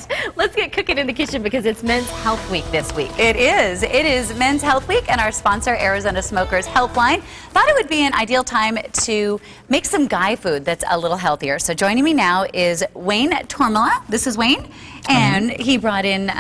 right, let's get cooking in the kitchen because it's Men's Health Week this week. It is. It is Men's Health Week, and our sponsor, Arizona Smokers Helpline, thought it would be an ideal time to make some guy food that's a little healthier. So joining me now is Wayne Tormala. This is Wayne. And he brought in,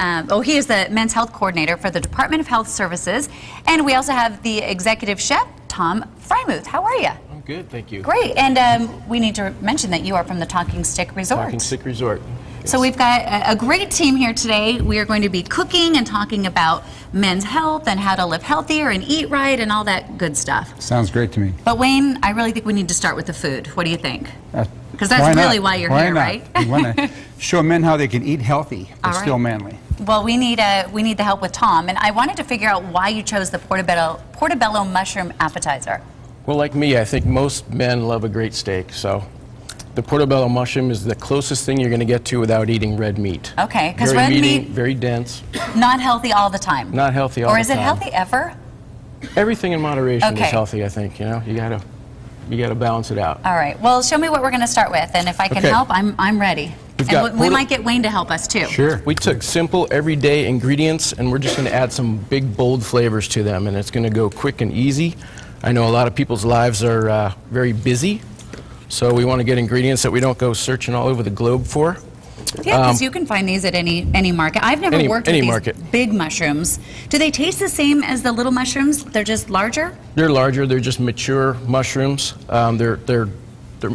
he is the Men's Health Coordinator for the Department of Health Services. And we also have the Executive Chef, Tom Freimuth. How are you? I'm good, thank you. Great. And we need to mention that you are from the Talking Stick Resort. Talking Stick Resort. Yes. So we've got a great team here today. We are going to be cooking and talking about men's health and how to live healthier and eat right and all that good stuff. Sounds great to me. But Wayne, I really think we need to start with the food. What do you think? Because that's really why you're here, right? We want to show men how they can eat healthy but still manly. Well, we need the help with Tom, and I wanted to figure out why you chose the portobello mushroom appetizer. Well, like me, I think most men love a great steak, so the portobello mushroom is the closest thing you're going to get to without eating red meat. Okay, because red meat, very dense. Not healthy all the time. Not healthy all the time. Or is it healthy ever? Everything in moderation is healthy, I think. You know, you gotta balance it out. All right. Well, show me what we're going to start with, and if I can help, I'm ready. And we might get Wayne to help us too. Sure. We took simple, everyday ingredients, and we're just going to add some big, bold flavors to them, and it's going to go quick and easy. I know a lot of people's lives are very busy, so we want to get ingredients that we don't go searching all over the globe for. Yeah, because you can find these at any market. I've never worked with these big mushrooms. Do they taste the same as the little mushrooms? They're just larger? They're larger. They're just mature mushrooms. They're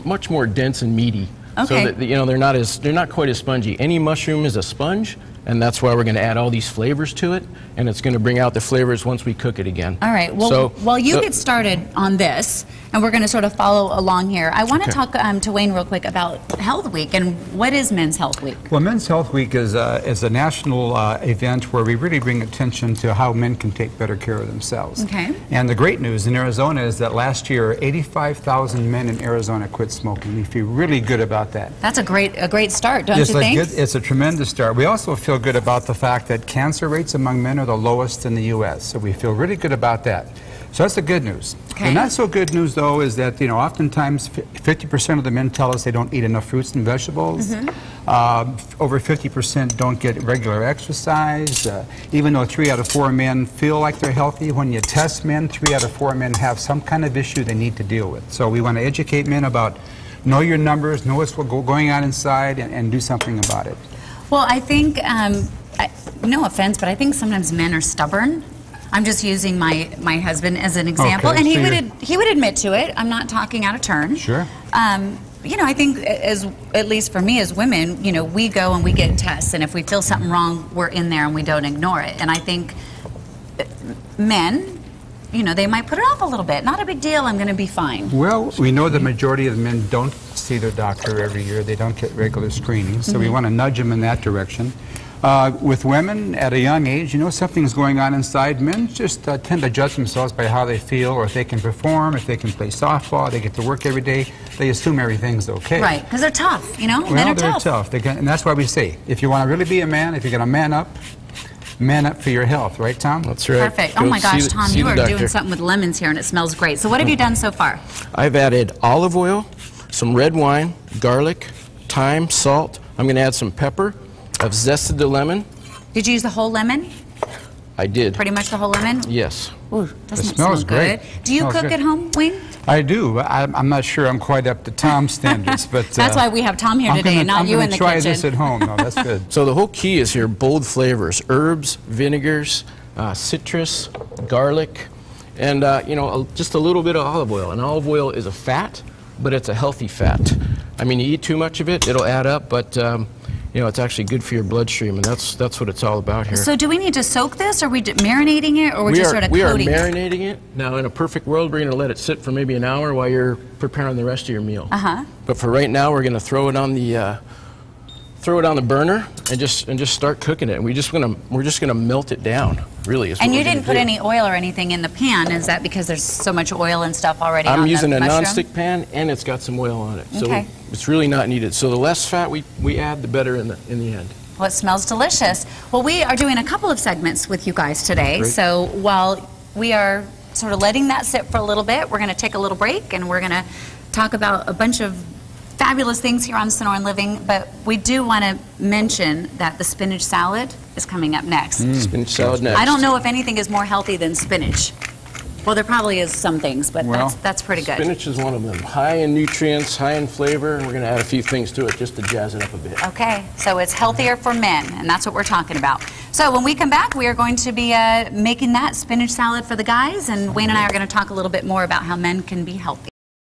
much more dense and meaty. Okay. So that, you know, they're not quite as spongy. Any mushroom is a sponge, and that's why we're going to add all these flavors to it, and it's going to bring out the flavors once we cook it again. All right. Well, while you get started on this, and we're going to sort of follow along here, I want to talk to Wayne real quick about Health Week, and what is Men's Health Week? Well, Men's Health Week is a national event where we really bring attention to how men can take better care of themselves. Okay. And the great news in Arizona is that last year, 85,000 men in Arizona quit smoking. We feel really good about that. That's a great start, don't you think? It's a tremendous start. We also feel good about the fact that cancer rates among men are the lowest in the U.S., so we feel really good about that. So that's the good news. Okay. The not so good news, though, is that, you know, oftentimes 50% of the men tell us they don't eat enough fruits and vegetables. Over 50% don't get regular exercise. Even though 3 out of 4 men feel like they're healthy, when you test men, 3 out of 4 men have some kind of issue they need to deal with. So we want to educate men about know your numbers, know what's going on inside, and do something about it. Well, I think, no offense, but I think sometimes men are stubborn. I'm just using my husband as an example, and he would admit to it. I'm not talking out of turn. Sure. You know, I think at least for me as women, you know, we go and we get tests, and if we feel something wrong, we're in there and we don't ignore it. And I think men, you know, they might put it off a little bit. Not a big deal. I'm going to be fine. Well, we know the majority of the men don't see their doctor every year. They don't get regular screenings, so we want to nudge them in that direction. With women at a young age, you know, something's going on inside. Men just tend to judge themselves by how they feel, or if they can perform, if they can play softball, they get to work every day, they assume everything's okay. Right, because they're tough, you know? Well, men are they're tough. And that's why we say, if you want to really be a man, if you're going to man up for your health, right, Tom? That's right. Perfect. Oh my gosh, Tom, you are doing something with lemons here, and it smells great. So what have you done so far? I've added olive oil, some red wine, garlic, thyme, salt. I'm going to add some pepper. I've zested the lemon. Did you use the whole lemon? I did. Pretty much the whole lemon? Yes. Ooh, doesn't it smell good? Do you cook at home, Wayne? I do. I'm not sure I'm quite up to Tom's standards, but that's why we have Tom here today, and not you in the kitchen. I'm going to try this at home. No, that's good. So the whole key is here: bold flavors, herbs, vinegars, citrus, garlic, and you know, just a little bit of olive oil. And olive oil is a fat, but it's a healthy fat. I mean, you eat too much of it, it'll add up, but you know, it's actually good for your bloodstream, and that's what it's all about here. So do we need to soak this, or are we marinating it, or we're just sort of coating it? We are marinating it. Now, in a perfect world, we're going to let it sit for maybe an hour while you're preparing the rest of your meal. But for right now, we're going to throw it on the burner and just start cooking it. And we're just gonna melt it down. Really. And you didn't put any oil or anything in the pan. Is that because there's so much oil and stuff already on the mushroom? I'm using a non-stick pan, and it's got some oil on it. So it's really not needed. So the less fat we add, the better in the end. Well, it smells delicious. Well, we are doing a couple of segments with you guys today. Great. So while we are sort of letting that sit for a little bit, we're going to take a little break, and we're going to talk about a bunch of fabulous things here on Sonoran Living, but we do want to mention that the spinach salad is coming up next. Spinach salad next. I don't know if anything is more healthy than spinach. Well, there probably is some things, but Well, that's pretty good. Spinach is one of them. High in nutrients, high in flavor, and we're going to add a few things to it just to jazz it up a bit. Okay, so it's healthier for men, and that's what we're talking about. So when we come back, we are going to be making that spinach salad for the guys, and Wayne and I are going to talk a little bit more about how men can be healthy.